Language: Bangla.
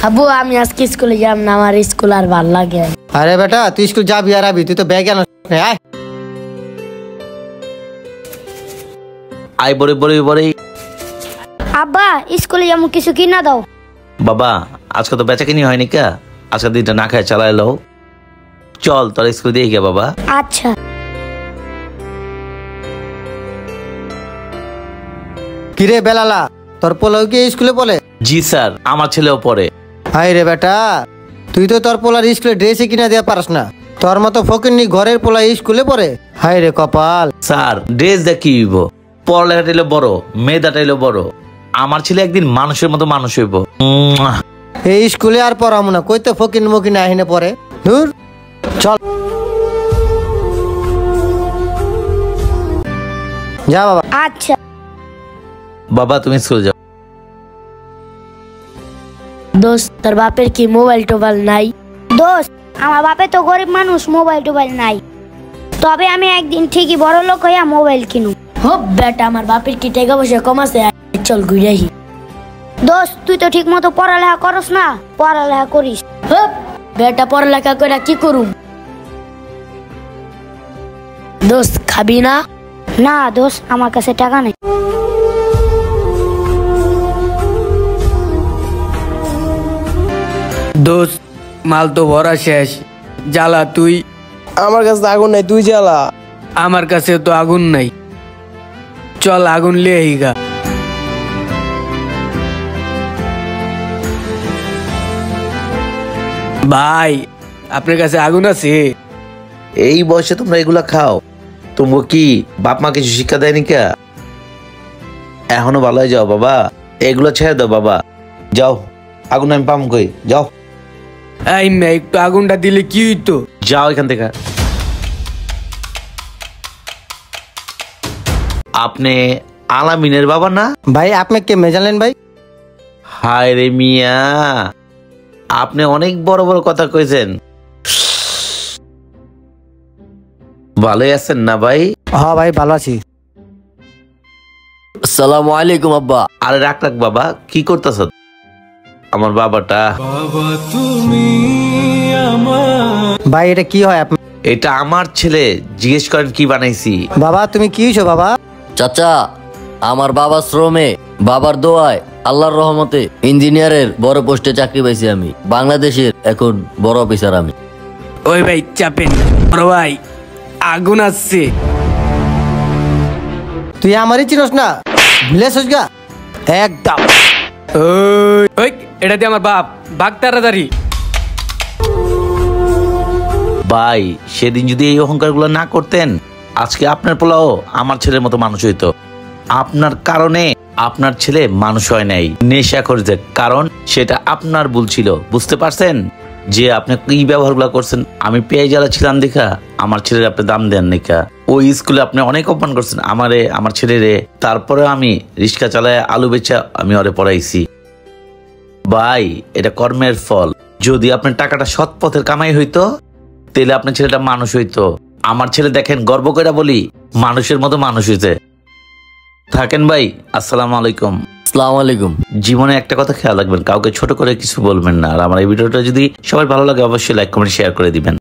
আব্বু আমি আজকে স্কুলে যাব না, আমার স্কুল আর ভালো লাগে। আরে বেটা তুই স্কুল যাবি আর আবি, তুই তো ব্যাগ আনো। আয় বড় বড় বড়। আব্বা স্কুলে যেমন কিছু কিনা দাও। বাবা আজকে তো বেচা কিনি হয়নি কা, আজকে দিনটা না খায় চালাইলো। চল তোর স্কুল দিয়ে গিয়ে বাবা। আচ্ছা। কিরে বেলালা, তোর পোলাও কি স্কুলে পড়ে? জি স্যার, আমার ছেলেও পড়ে। হাই রে বেটা, তুই তো তোর পোলার স্কুলে ড্রেসে কিনা দেওয়া পারস না, তোর মতো ফকিরনি ঘরের পোলা স্কুলে পড়ে। হাই রে কপাল। স্যার ড্রেস দেখি পড়ালেখাটা এলো বড়, মেয়েদাটা এলো বড়। আমার ছেলে একদিন মানুষের মতো মানুষ হইব। এই স্কুলে আর পড়াবো না, কই তো ফকির মুকিন আহিনে পড়ে। ধুর চল যা বাবা। আচ্ছা। বাবা তুমি স্কুল যাও। দোস্ত তোর বাপের কি মোবাইল টোবাইল নাই? দোস্ত আমার বাপে তো গরিব মানুষ, মোবাইল টোবাইল নাই, তবে আমি একদিন ঠিকই বড় লোক হইয়া মোবাইল কিনু। হো বেটা আমার বাপের কি টাকা পয়সা কম আছে? চল ঘুরে আসি। দোস্ত তুই তো ঠিক মতো পড়ালেখা করস না, পড়ালেখা করিস। হো বেটা পড়ালেখা করে কি করুম? দোস্ত খাবি না? না দোস্ত আমার কাছে টাকা নেই। দোস্ত মাল তো ভরা শেষ, জ্বালা তুই। আমার কাছে আগুন নাই, তুই জ্বালা। আমার কাছে তো আগুন নাই, চল আগুন লিয়ে আইগা। ভাই আপনার কাছে আগুন আছে? এই বয়সে তোমরা এগুলা খাও? তোমরা কি বাপ মা কিছু শিক্ষা দেয়নি কে? এখনো ভালো হয়ে যাও বাবা, এগুলো ছেড়ে দাও বাবা। যাও, আগুন আমি পাম কই, যাও। এই মেয়ে একটু আগুনটা দিলে কি হইতো? যাও এখান থেকে। আপনি আলামিনের বাবা না? ভাই আপনি কে মেজালেন ভাই? হায় রে মিয়া, আপনি অনেক বড় বড় কথা কইছেন। ভালোই আছেন না ভাই? হ্যাঁ ভাই ভালো আছি। আসসালামু আলাইকুম আব্বা। আরে রাখ রাখ বাবা, কি করতেছ? আমার বাবাটা। ভাই এটা কি হয় আপনার? এটা আমার ছেলে, জিজ্ঞেস করেন কি বানাইছি। বাবা তুমি কি হইছো বাবা? চাচা আমার বাবার শ্রমে, বাবার দোয়ায়, আল্লাহর রহমতে ইঞ্জিনিয়ারের বড় পোস্টে চাকরি পাইছি আমি। বাংলাদেশের এখন বড় অফিসার আমি। ওই ভাই চাপেন, বড় ভাই আগুন আসছে। তুই আমারই চিনস না, ভুলে আসিস গা একদম। ওই এটা দিয়ে আমার বাপ, বাঘ তাড়াতাড়ি। ভাই সেদিন যদি এই অহংকার গুলো না করতেন, আজকে আপনার পোলাও আমার ছেলের মতো মানুষ হইতো। আপনার কারণে আপনার ছেলে মানুষ হয় নাই, নেশা করেছে। কারণ সেটা আপনার ভুল ছিল, বুঝতে পারছেন? যে আপনি কি ব্যবহার গুলা করছেন। আমি পেয়ে জ্বালা ছিলাম দেখা আমার ছেলের আপনি দাম দেন নাকা। ওই স্কুলে আপনি অনেক অপমান করছেন আমারে, আমার ছেলেরে। তারপরে আমি রিক্সা চালায় আলু বেচা আমি ওরে পড়াইছি। ভাই এটা কর্মের ফল। যদি আপনার টাকাটা সৎ পথের কামাই হইতো, তাহলে আপনার ছেলেটা মানুষ হইতো। আমার ছেলে দেখেন গর্ব করে বলি মানুষের মতো মানুষ হয়েছে। থাকেন ভাই, আসসালামু আলাইকুম। আসসালামু আলাইকুম। জীবনে একটা কথা খেয়াল রাখবেন, কাউকে ছোট করে কিছু বলবেন না। আর আমার এই ভিডিওটা যদি সবাই ভালো লাগে অবশ্যই লাইক কমেন্ট শেয়ার করে দিবেন।